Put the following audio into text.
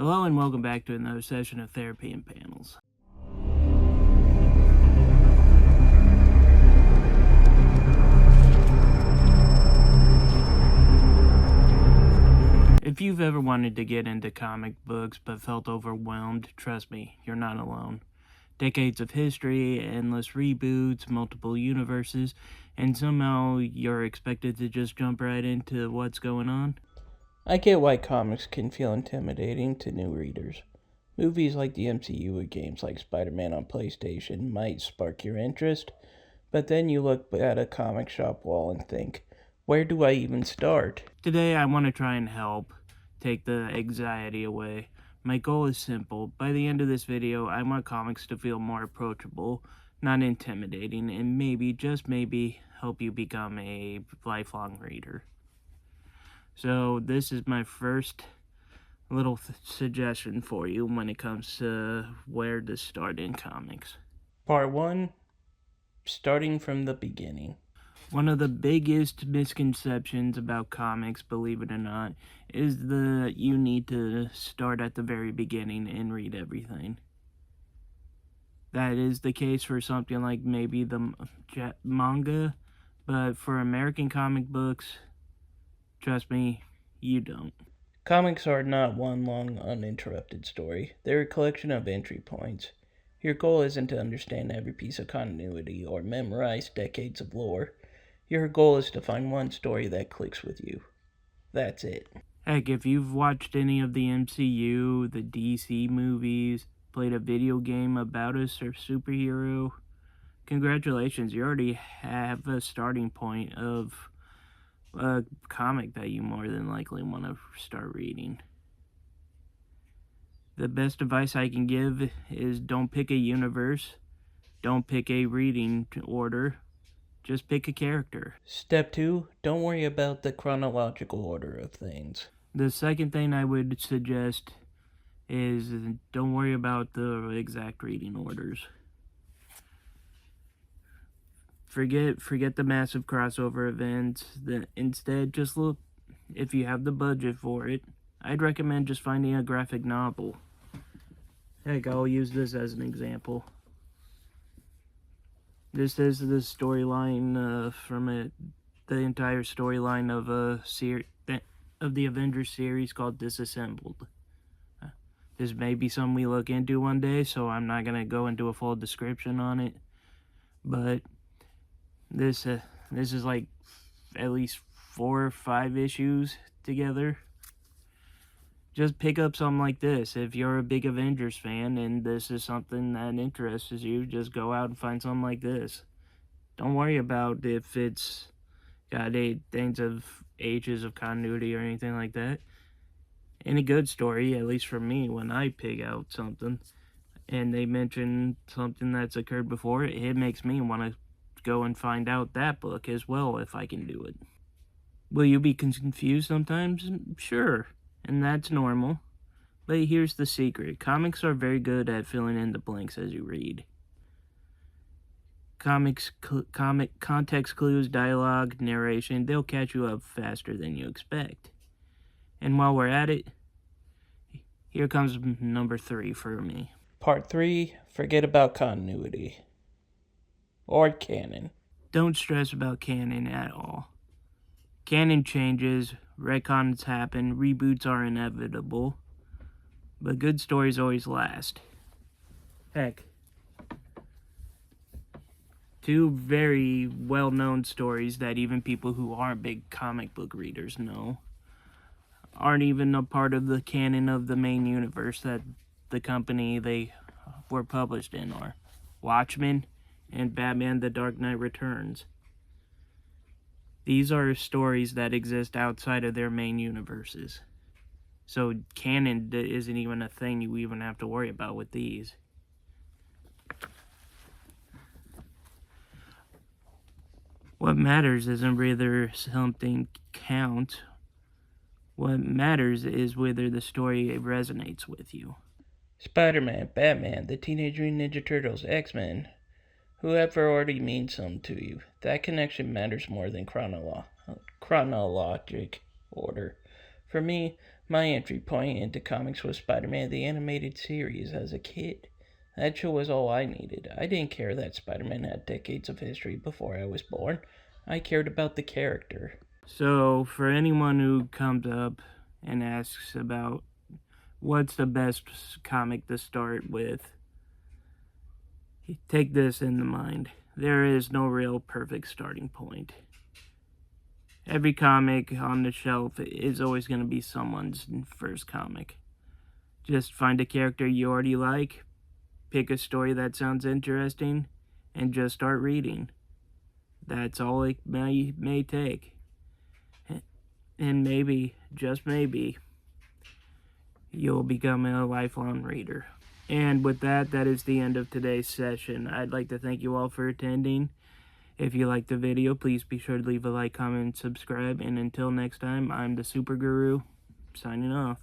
Hello and welcome back to another session of Therapy and Panels. If you've ever wanted to get into comic books but felt overwhelmed, trust me, you're not alone. Decades of history, endless reboots, multiple universes, and somehow you're expected to just jump right into what's going on? I get why comics can feel intimidating to new readers. Movies like the MCU or games like Spider-Man on PlayStation might spark your interest, but then you look at a comic shop wall and think, where do I even start? Today I want to try and help take the anxiety away. My goal is simple. By the end of this video, I want comics to feel more approachable, not intimidating, and maybe, just maybe, help you become a lifelong reader. So this is my first little suggestion for you when it comes to where to start in comics. Part 1, starting from the beginning. One of the biggest misconceptions about comics, believe it or not, is that you need to start at the very beginning and read everything. That is the case for something like maybe the manga, but for American comic books, trust me, you don't. Comics are not one long, uninterrupted story. They're a collection of entry points. Your goal isn't to understand every piece of continuity or memorize decades of lore. Your goal is to find one story that clicks with you. That's it. Heck, if you've watched any of the MCU, the DC movies, played a video game about a superhero, congratulations, you already have a starting point of a comic that you more than likely want to start reading. The best advice I can give is don't pick a universe, don't pick a reading order, just pick a character. Step 2, don't worry about the chronological order of things. The second thing I would suggest is don't worry about the exact reading orders. Forget the massive crossover events. Instead, just look, if you have the budget for it, I'd recommend just finding a graphic novel. Heck, I'll use this as an example. This is the storyline from the entire storyline of the Avengers series called Disassembled. This may be something we look into one day, so I'm not gonna go into a full description on it. But this is like at least 4 or 5 issues together. Just pick up something like this. If you're a big Avengers fan and this is something that interests you, just go out and find something like this. Don't worry about if it's got things of ages of continuity or anything like that. In a good story, at least for me, when I pick out something and they mention something that's occurred before, it makes me want to go and find out that book as well if I can do it. Will you be confused sometimes? Sure. And that's normal. But here's the secret. Comics are very good at filling in the blanks as you read. Comic context clues, dialogue, narration, they'll catch you up faster than you expect. And while we're at it, here comes number 3 for me. Part 3, forget about continuity. Or canon. Don't stress about canon at all. Canon changes, retcons happen, reboots are inevitable, but good stories always last. Heck, 2 very well-known stories that even people who aren't big comic book readers know aren't even a part of the canon of the main universe that the company they were published in are Watchmen and Batman: The Dark Knight Returns. These are stories that exist outside of their main universes. So canon isn't even a thing you even have to worry about with these. What matters isn't whether something counts. What matters is whether the story resonates with you. Spider-Man, Batman, the Teenage Mutant Ninja Turtles, X-Men, whoever already means something to you. That connection matters more than chronologic order. For me, my entry point into comics was Spider-Man the Animated Series as a kid. That show was all I needed. I didn't care that Spider-Man had decades of history before I was born. I cared about the character. So, for anyone who comes up and asks about what's the best comic to start with, take this into mind. There is no real perfect starting point. Every comic on the shelf is always going to be someone's first comic. Just find a character you already like, pick a story that sounds interesting, and just start reading. That's all it may take. And maybe, just maybe, you'll become a lifelong reader. And with that, that is the end of today's session. I'd like to thank you all for attending. If you liked the video, please be sure to leave a like, comment, and subscribe. And until next time, I'm the Super Guru, signing off.